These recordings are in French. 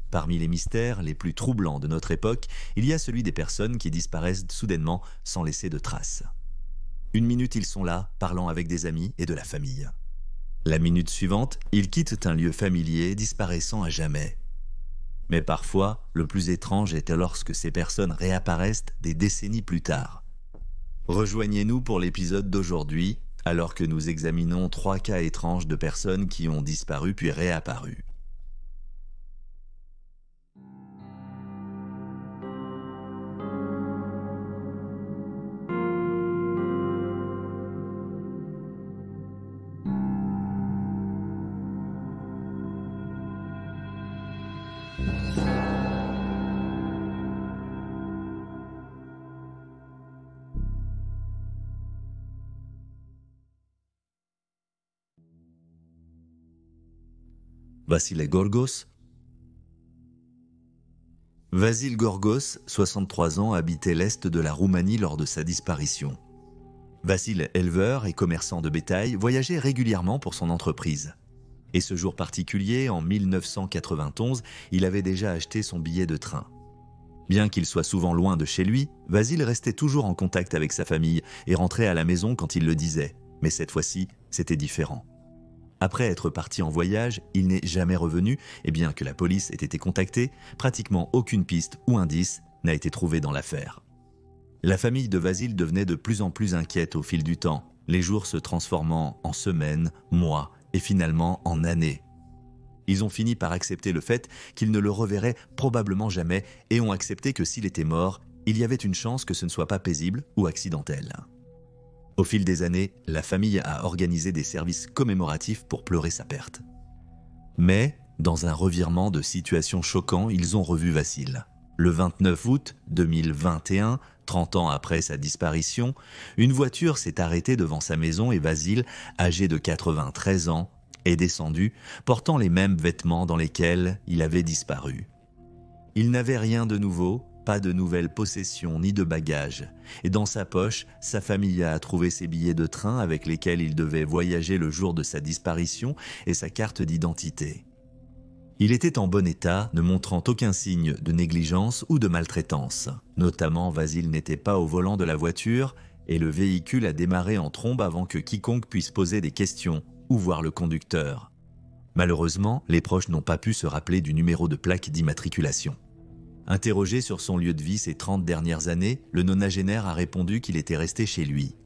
Parmi les mystères les plus troublants de notre époque, il y a celui des personnes qui disparaissent soudainement sans laisser de traces. Une minute, ils sont là, parlant avec des amis et de la famille. La minute suivante, ils quittent un lieu familier, disparaissant à jamais. Mais parfois, le plus étrange est lorsque ces personnes réapparaissent des décennies plus tard. Rejoignez-nous pour l'épisode d'aujourd'hui, alors que nous examinons 3 cas étranges de personnes qui ont disparu puis réapparu. Vasile Gorgos. Vasile Gorgos, 63 ans, habitait l'est de la Roumanie lors de sa disparition. Vasile, éleveur et commerçant de bétail, voyageait régulièrement pour son entreprise. Et ce jour particulier, en 1991, il avait déjà acheté son billet de train. Bien qu'il soit souvent loin de chez lui, Vasile restait toujours en contact avec sa famille et rentrait à la maison quand il le disait. Mais cette fois-ci, c'était différent. Après être parti en voyage, il n'est jamais revenu et bien que la police ait été contactée, pratiquement aucune piste ou indice n'a été trouvée dans l'affaire. La famille de Vasile devenait de plus en plus inquiète au fil du temps, les jours se transformant en semaines, mois et finalement en années. Ils ont fini par accepter le fait qu'ils ne le reverraient probablement jamais et ont accepté que s'il était mort, il y avait une chance que ce ne soit pas paisible ou accidentel. Au fil des années, la famille a organisé des services commémoratifs pour pleurer sa perte. Mais, dans un revirement de situation choquant, ils ont revu Vasile. Le 29 août 2021, 30 ans après sa disparition, une voiture s'est arrêtée devant sa maison et Vasile, âgé de 93 ans, est descendu, portant les mêmes vêtements dans lesquels il avait disparu. Il n'avait rien de nouveau, pas de nouvelles possessions ni de bagages, et dans sa poche, sa famille a trouvé ses billets de train avec lesquels il devait voyager le jour de sa disparition et sa carte d'identité. Il était en bon état, ne montrant aucun signe de négligence ou de maltraitance. Notamment, Vasile n'était pas au volant de la voiture et le véhicule a démarré en trombe avant que quiconque puisse poser des questions ou voir le conducteur. Malheureusement, les proches n'ont pas pu se rappeler du numéro de plaque d'immatriculation. Interrogé sur son lieu de vie ces 30 dernières années, le nonagénaire a répondu qu'il était resté chez lui.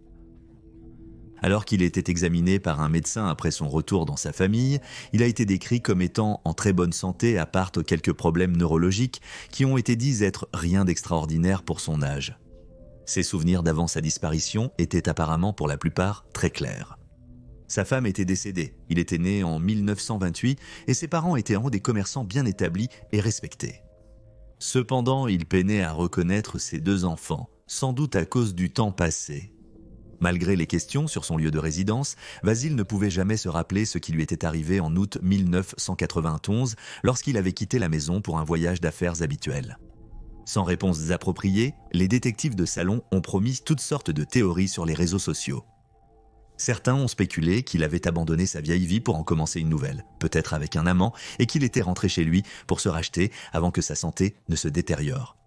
Alors qu'il était examiné par un médecin après son retour dans sa famille, il a été décrit comme étant en très bonne santé à part quelques problèmes neurologiques qui ont été dits être rien d'extraordinaire pour son âge. Ses souvenirs d'avant sa disparition étaient apparemment pour la plupart très clairs. Sa femme était décédée, il était né en 1928 et ses parents étaient des commerçants bien établis et respectés. Cependant, il peinait à reconnaître ses 2 enfants, sans doute à cause du temps passé. Malgré les questions sur son lieu de résidence, Vasile ne pouvait jamais se rappeler ce qui lui était arrivé en août 1991 lorsqu'il avait quitté la maison pour un voyage d'affaires habituel. Sans réponses appropriées, les détectives de salon ont promis toutes sortes de théories sur les réseaux sociaux. Certains ont spéculé qu'il avait abandonné sa vieille vie pour en commencer une nouvelle, peut-être avec un amant, et qu'il était rentré chez lui pour se racheter avant que sa santé ne se détériore.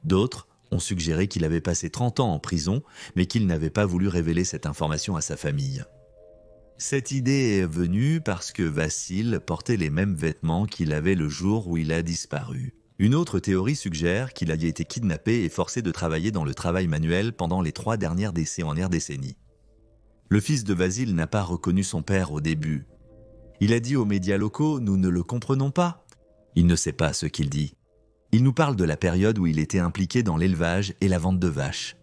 D'autres ont suggéré qu'il avait passé 30 ans en prison, mais qu'il n'avait pas voulu révéler cette information à sa famille. Cette idée est venue parce que Vasile portait les mêmes vêtements qu'il avait le jour où il a disparu. Une autre théorie suggère qu'il a été kidnappé et forcé de travailler dans le travail manuel pendant les 3 dernières décennies. Le fils de Vasile n'a pas reconnu son père au début. Il a dit aux médias locaux « Nous ne le comprenons pas ». Il ne sait pas ce qu'il dit. Il nous parle de la période où il était impliqué dans l'élevage et la vente de vaches.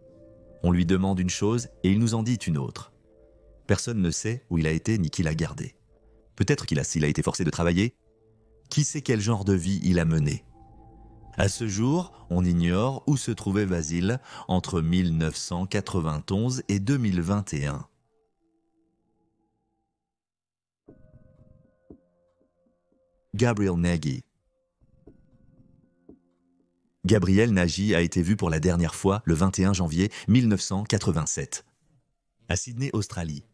On lui demande une chose et il nous en dit une autre. Personne ne sait où il a été ni qui l'a gardé. Peut-être s'il a été forcé de travailler. Qui sait quel genre de vie il a mené ? À ce jour, on ignore où se trouvait Vasile entre 1991 et 2021. Gabriel Nagy. Gabriel Nagy a été vu pour la dernière fois le 21 janvier 1987, à Sydney, Australie.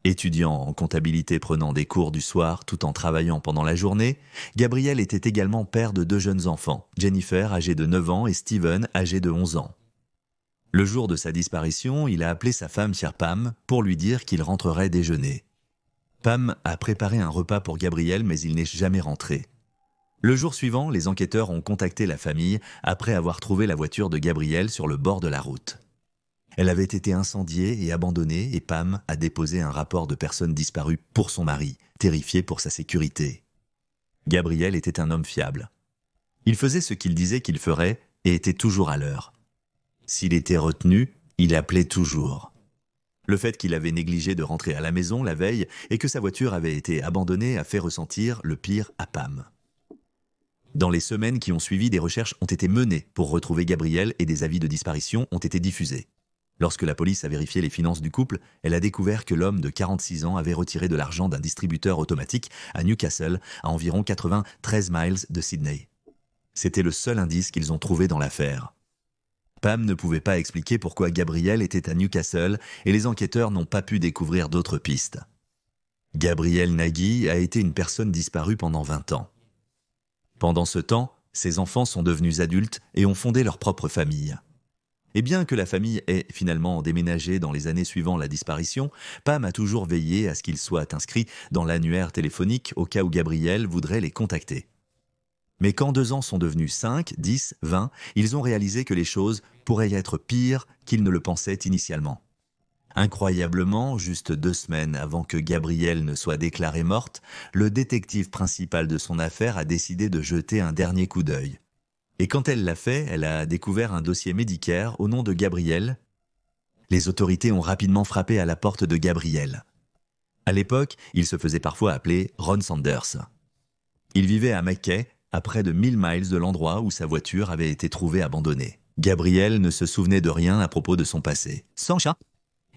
Étudiant en comptabilité prenant des cours du soir tout en travaillant pendant la journée, Gabriel était également père de 2 jeunes enfants, Jennifer âgée de 9 ans et Steven âgé de 11 ans. Le jour de sa disparition, il a appelé sa femme chère Pam pour lui dire qu'il rentrerait déjeuner. Pam a préparé un repas pour Gabriel mais il n'est jamais rentré. Le jour suivant, les enquêteurs ont contacté la famille après avoir trouvé la voiture de Gabriel sur le bord de la route. Elle avait été incendiée et abandonnée et Pam a déposé un rapport de personne disparue pour son mari, terrifié pour sa sécurité. Gabriel était un homme fiable. Il faisait ce qu'il disait qu'il ferait et était toujours à l'heure. S'il était retenu, il appelait toujours. Le fait qu'il avait négligé de rentrer à la maison la veille et que sa voiture avait été abandonnée a fait ressentir le pire à Pam. Dans les semaines qui ont suivi, des recherches ont été menées pour retrouver Gabriel et des avis de disparition ont été diffusés. Lorsque la police a vérifié les finances du couple, elle a découvert que l'homme de 46 ans avait retiré de l'argent d'un distributeur automatique à Newcastle, à environ 93 miles de Sydney. C'était le seul indice qu'ils ont trouvé dans l'affaire. Pam ne pouvait pas expliquer pourquoi Gabriel était à Newcastle et les enquêteurs n'ont pas pu découvrir d'autres pistes. Gabriel Nagy a été une personne disparue pendant 20 ans. Pendant ce temps, ses enfants sont devenus adultes et ont fondé leur propre famille. Et bien que la famille ait finalement déménagé dans les années suivant la disparition, Pam a toujours veillé à ce qu'ils soient inscrits dans l'annuaire téléphonique au cas où Gabriel voudrait les contacter. Mais quand 2 ans sont devenus 5, 10, 20, ils ont réalisé que les choses pourraient être pires qu'ils ne le pensaient initialement. Incroyablement, juste 2 semaines avant que Gabrielle ne soit déclarée morte, le détective principal de son affaire a décidé de jeter un dernier coup d'œil. Et quand elle l'a fait, elle a découvert un dossier médicaire au nom de Gabriel. Les autorités ont rapidement frappé à la porte de Gabriel. À l'époque, il se faisait parfois appeler Ron Sanders. Il vivait à Mackay, à près de 1000 miles de l'endroit où sa voiture avait été trouvée abandonnée. Gabriel ne se souvenait de rien à propos de son passé. Sans chat.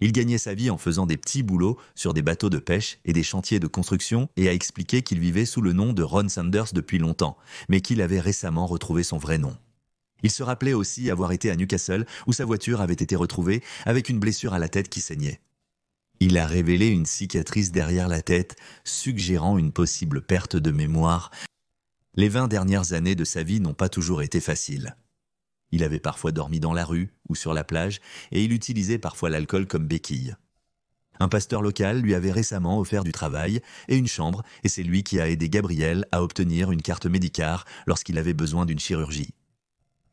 Il gagnait sa vie en faisant des petits boulots sur des bateaux de pêche et des chantiers de construction et a expliqué qu'il vivait sous le nom de Ron Sanders depuis longtemps, mais qu'il avait récemment retrouvé son vrai nom. Il se rappelait aussi avoir été à Newcastle où sa voiture avait été retrouvée avec une blessure à la tête qui saignait. Il a révélé une cicatrice derrière la tête, suggérant une possible perte de mémoire. Les 20 dernières années de sa vie n'ont pas toujours été faciles. Il avait parfois dormi dans la rue ou sur la plage et il utilisait parfois l'alcool comme béquille. Un pasteur local lui avait récemment offert du travail et une chambre et c'est lui qui a aidé Gabriel à obtenir une carte Medicare lorsqu'il avait besoin d'une chirurgie.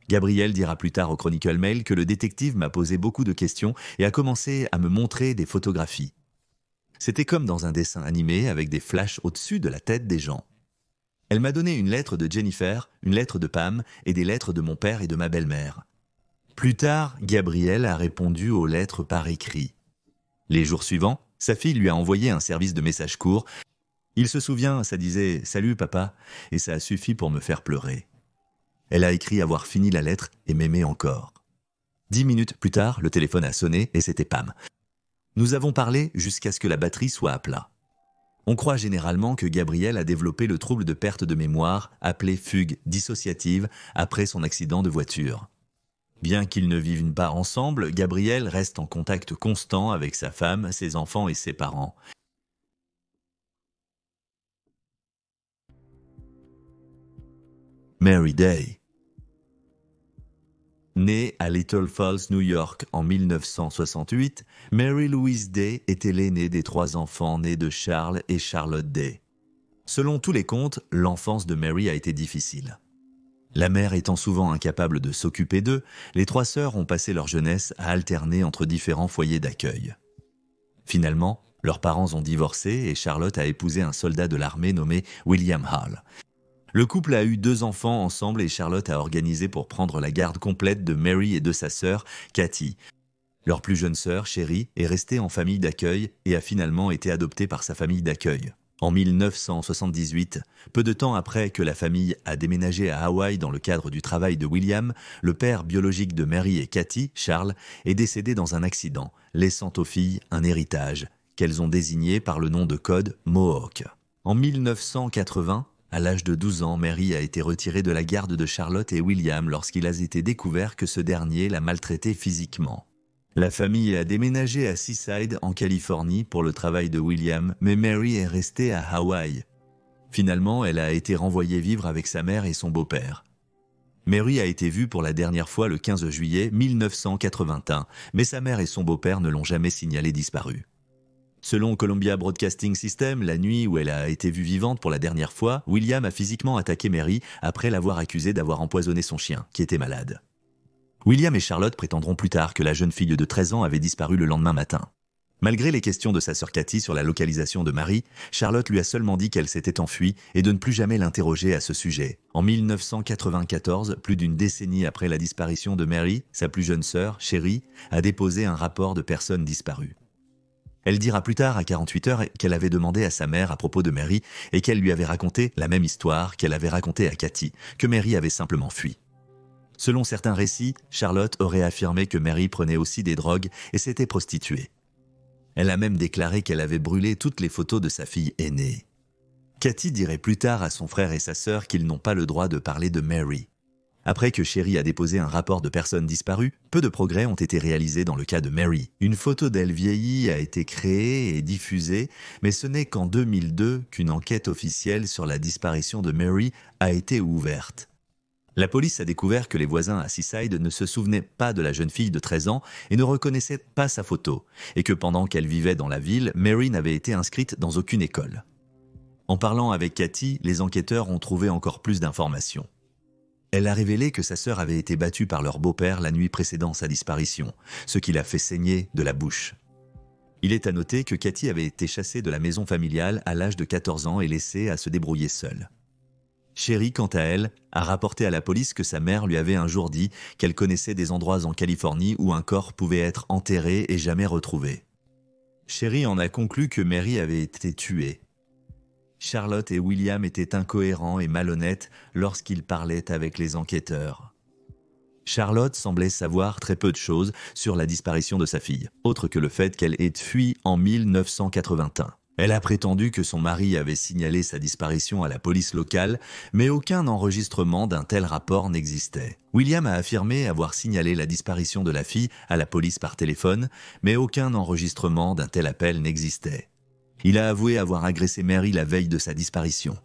Gabriel dira plus tard au Chronicle Mail que le détective m'a posé beaucoup de questions et a commencé à me montrer des photographies. C'était comme dans un dessin animé avec des flashs au-dessus de la tête des gens. Elle m'a donné une lettre de Jennifer, une lettre de Pam et des lettres de mon père et de ma belle-mère. Plus tard, Gabriel a répondu aux lettres par écrit. Les jours suivants, sa fille lui a envoyé un service de messages courts. Il se souvient, ça disait « Salut papa » et ça a suffi pour me faire pleurer. Elle a écrit avoir fini la lettre et m'aimer encore. 10 minutes plus tard, le téléphone a sonné et c'était Pam. Nous avons parlé jusqu'à ce que la batterie soit à plat. On croit généralement que Gabriel a développé le trouble de perte de mémoire appelé fugue dissociative après son accident de voiture. Bien qu'ils ne vivent pas ensemble, Gabriel reste en contact constant avec sa femme, ses enfants et ses parents. Mary Day. Née à Little Falls, New York en 1968, Mary Louise Day était l'aînée des 3 enfants nés de Charles et Charlotte Day. Selon tous les contes, l'enfance de Mary a été difficile. La mère étant souvent incapable de s'occuper d'eux, les 3 sœurs ont passé leur jeunesse à alterner entre différents foyers d'accueil. Finalement, leurs parents ont divorcé et Charlotte a épousé un soldat de l'armée nommé William Hall. Le couple a eu 2 enfants ensemble et Charlotte a organisé pour prendre la garde complète de Mary et de sa sœur, Cathy. Leur plus jeune sœur, Sherry, est restée en famille d'accueil et a finalement été adoptée par sa famille d'accueil. En 1978, peu de temps après que la famille a déménagé à Hawaï dans le cadre du travail de William, le père biologique de Mary et Cathy, Charles, est décédé dans un accident, laissant aux filles un héritage, qu'elles ont désigné par le nom de code Mohawk. En 1980, à l'âge de 12 ans, Mary a été retirée de la garde de Charlotte et William lorsqu'il a été découvert que ce dernier la maltraitait physiquement. La famille a déménagé à Seaside, en Californie, pour le travail de William, mais Mary est restée à Hawaï. Finalement, elle a été renvoyée vivre avec sa mère et son beau-père. Mary a été vue pour la dernière fois le 15 juillet 1981, mais sa mère et son beau-père ne l'ont jamais signalée disparue. Selon Columbia Broadcasting System, la nuit où elle a été vue vivante pour la dernière fois, William a physiquement attaqué Mary après l'avoir accusée d'avoir empoisonné son chien, qui était malade. William et Charlotte prétendront plus tard que la jeune fille de 13 ans avait disparu le lendemain matin. Malgré les questions de sa sœur Cathy sur la localisation de Mary, Charlotte lui a seulement dit qu'elle s'était enfuie et de ne plus jamais l'interroger à ce sujet. En 1994, plus d'une décennie après la disparition de Mary, sa plus jeune sœur, Sherry, a déposé un rapport de personnes disparues. Elle dira plus tard, à 48 heures, qu'elle avait demandé à sa mère à propos de Mary et qu'elle lui avait raconté la même histoire qu'elle avait racontée à Cathy, que Mary avait simplement fui. Selon certains récits, Charlotte aurait affirmé que Mary prenait aussi des drogues et s'était prostituée. Elle a même déclaré qu'elle avait brûlé toutes les photos de sa fille aînée. Cathy dirait plus tard à son frère et sa sœur qu'ils n'ont pas le droit de parler de Mary. Après que Sherry a déposé un rapport de personnes disparues, peu de progrès ont été réalisés dans le cas de Mary. Une photo d'elle vieillie a été créée et diffusée, mais ce n'est qu'en 2002 qu'une enquête officielle sur la disparition de Mary a été ouverte. La police a découvert que les voisins à Seaside ne se souvenaient pas de la jeune fille de 13 ans et ne reconnaissaient pas sa photo, et que pendant qu'elle vivait dans la ville, Mary n'avait été inscrite dans aucune école. En parlant avec Cathy, les enquêteurs ont trouvé encore plus d'informations. Elle a révélé que sa sœur avait été battue par leur beau-père la nuit précédant sa disparition, ce qui l'a fait saigner de la bouche. Il est à noter que Cathy avait été chassée de la maison familiale à l'âge de 14 ans et laissée à se débrouiller seule. Sherry, quant à elle, a rapporté à la police que sa mère lui avait un jour dit qu'elle connaissait des endroits en Californie où un corps pouvait être enterré et jamais retrouvé. Sherry en a conclu que Mary avait été tuée. Charlotte et William étaient incohérents et malhonnêtes lorsqu'ils parlaient avec les enquêteurs. Charlotte semblait savoir très peu de choses sur la disparition de sa fille, autre que le fait qu'elle ait fui en 1981. Elle a prétendu que son mari avait signalé sa disparition à la police locale, mais aucun enregistrement d'un tel rapport n'existait. William a affirmé avoir signalé la disparition de la fille à la police par téléphone, mais aucun enregistrement d'un tel appel n'existait. Il a avoué avoir agressé Mary la veille de sa disparition.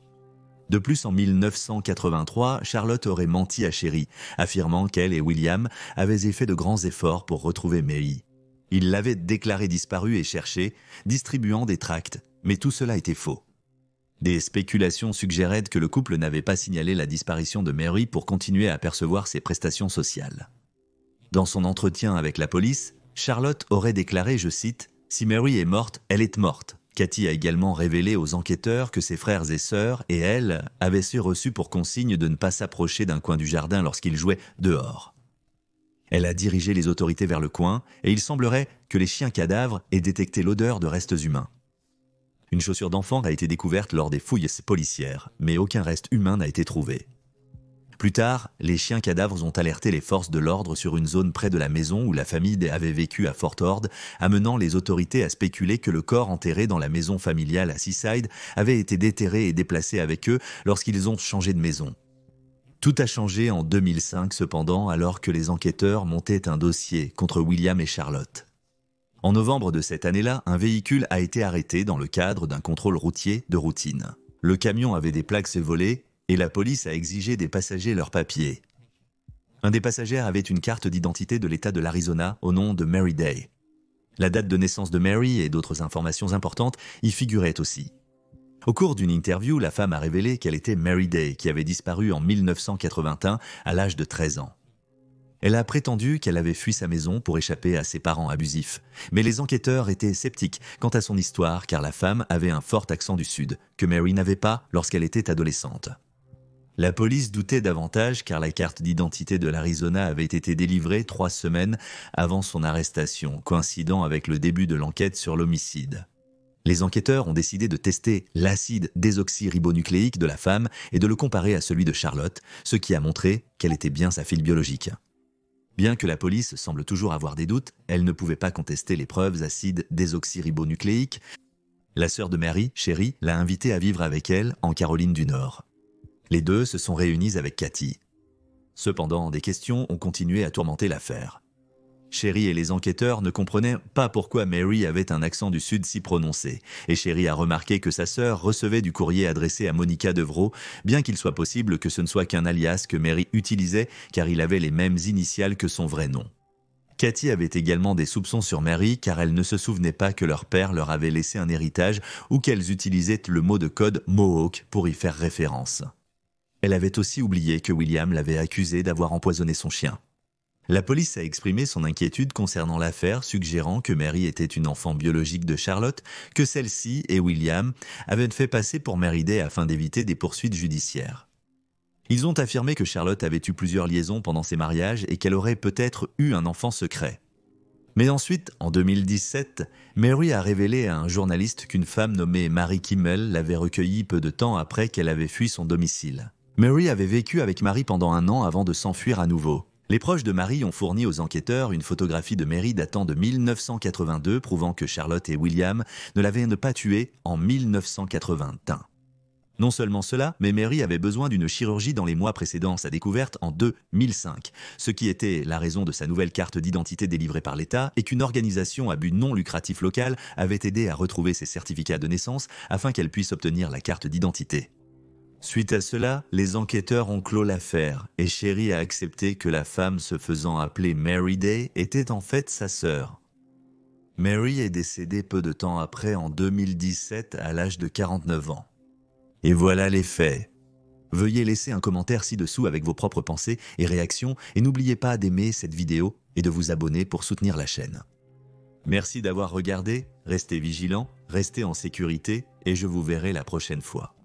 De plus, en 1983, Charlotte aurait menti à Sherry, affirmant qu'elle et William avaient fait de grands efforts pour retrouver Mary. Ils l'avaient déclarée disparue et cherchée, distribuant des tracts, mais tout cela était faux. Des spéculations suggéraient que le couple n'avait pas signalé la disparition de Mary pour continuer à percevoir ses prestations sociales. Dans son entretien avec la police, Charlotte aurait déclaré, je cite, « Si Mary est morte, elle est morte ». Cathy a également révélé aux enquêteurs que ses frères et sœurs et elle avaient reçu pour consigne de ne pas s'approcher d'un coin du jardin lorsqu'ils jouaient dehors. Elle a dirigé les autorités vers le coin et il semblerait que les chiens cadavres aient détecté l'odeur de restes humains. Une chaussure d'enfant a été découverte lors des fouilles policières, mais aucun reste humain n'a été trouvé. Plus tard, les chiens cadavres ont alerté les forces de l'ordre sur une zone près de la maison où la famille avait vécu à Fort Ord, amenant les autorités à spéculer que le corps enterré dans la maison familiale à Seaside avait été déterré et déplacé avec eux lorsqu'ils ont changé de maison. Tout a changé en 2005 cependant, alors que les enquêteurs montaient un dossier contre William et Charlotte. En novembre de cette année-là, un véhicule a été arrêté dans le cadre d'un contrôle routier de routine. Le camion avait des plaques volées et la police a exigé des passagers leurs papiers. Un des passagers avait une carte d'identité de l'État de l'Arizona au nom de Mary Day. La date de naissance de Mary et d'autres informations importantes y figuraient aussi. Au cours d'une interview, la femme a révélé qu'elle était Mary Day, qui avait disparu en 1981 à l'âge de 13 ans. Elle a prétendu qu'elle avait fui sa maison pour échapper à ses parents abusifs. Mais les enquêteurs étaient sceptiques quant à son histoire car la femme avait un fort accent du Sud, que Mary n'avait pas lorsqu'elle était adolescente. La police doutait davantage car la carte d'identité de l'Arizona avait été délivrée 3 semaines avant son arrestation, coïncidant avec le début de l'enquête sur l'homicide. Les enquêteurs ont décidé de tester l'acide désoxyribonucléique de la femme et de le comparer à celui de Charlotte, ce qui a montré qu'elle était bien sa fille biologique. Bien que la police semble toujours avoir des doutes, elle ne pouvait pas contester les preuves acides désoxyribonucléiques. La sœur de Mary, Sherry, l'a invitée à vivre avec elle en Caroline du Nord. Les deux se sont réunis avec Cathy. Cependant, des questions ont continué à tourmenter l'affaire. Sherry et les enquêteurs ne comprenaient pas pourquoi Mary avait un accent du Sud si prononcé, et Sherry a remarqué que sa sœur recevait du courrier adressé à Monica Devereaux, bien qu'il soit possible que ce ne soit qu'un alias que Mary utilisait car il avait les mêmes initiales que son vrai nom. Cathy avait également des soupçons sur Mary car elle ne se souvenait pas que leur père leur avait laissé un héritage ou qu'elles utilisaient le mot de code Mohawk pour y faire référence. Elle avait aussi oublié que William l'avait accusée d'avoir empoisonné son chien. La police a exprimé son inquiétude concernant l'affaire, suggérant que Mary était une enfant biologique de Charlotte, que celle-ci et William avaient fait passer pour Mary Day afin d'éviter des poursuites judiciaires. Ils ont affirmé que Charlotte avait eu plusieurs liaisons pendant ses mariages et qu'elle aurait peut-être eu un enfant secret. Mais ensuite, en 2017, Mary a révélé à un journaliste qu'une femme nommée Mary Kimmel l'avait recueillie peu de temps après qu'elle avait fui son domicile. Mary avait vécu avec Mary pendant 1 an avant de s'enfuir à nouveau. Les proches de Mary ont fourni aux enquêteurs une photographie de Mary datant de 1982 prouvant que Charlotte et William ne l'avaient pas tuée en 1981. Non seulement cela, mais Mary avait besoin d'une chirurgie dans les mois précédant sa découverte en 2005, ce qui était la raison de sa nouvelle carte d'identité délivrée par l'État et qu'une organisation à but non lucratif local avait aidé à retrouver ses certificats de naissance afin qu'elle puisse obtenir la carte d'identité. Suite à cela, les enquêteurs ont clos l'affaire et Sherry a accepté que la femme se faisant appeler Mary Day était en fait sa sœur. Mary est décédée peu de temps après en 2017 à l'âge de 49 ans. Et voilà les faits. Veuillez laisser un commentaire ci-dessous avec vos propres pensées et réactions et n'oubliez pas d'aimer cette vidéo et de vous abonner pour soutenir la chaîne. Merci d'avoir regardé, restez vigilants, restez en sécurité et je vous verrai la prochaine fois.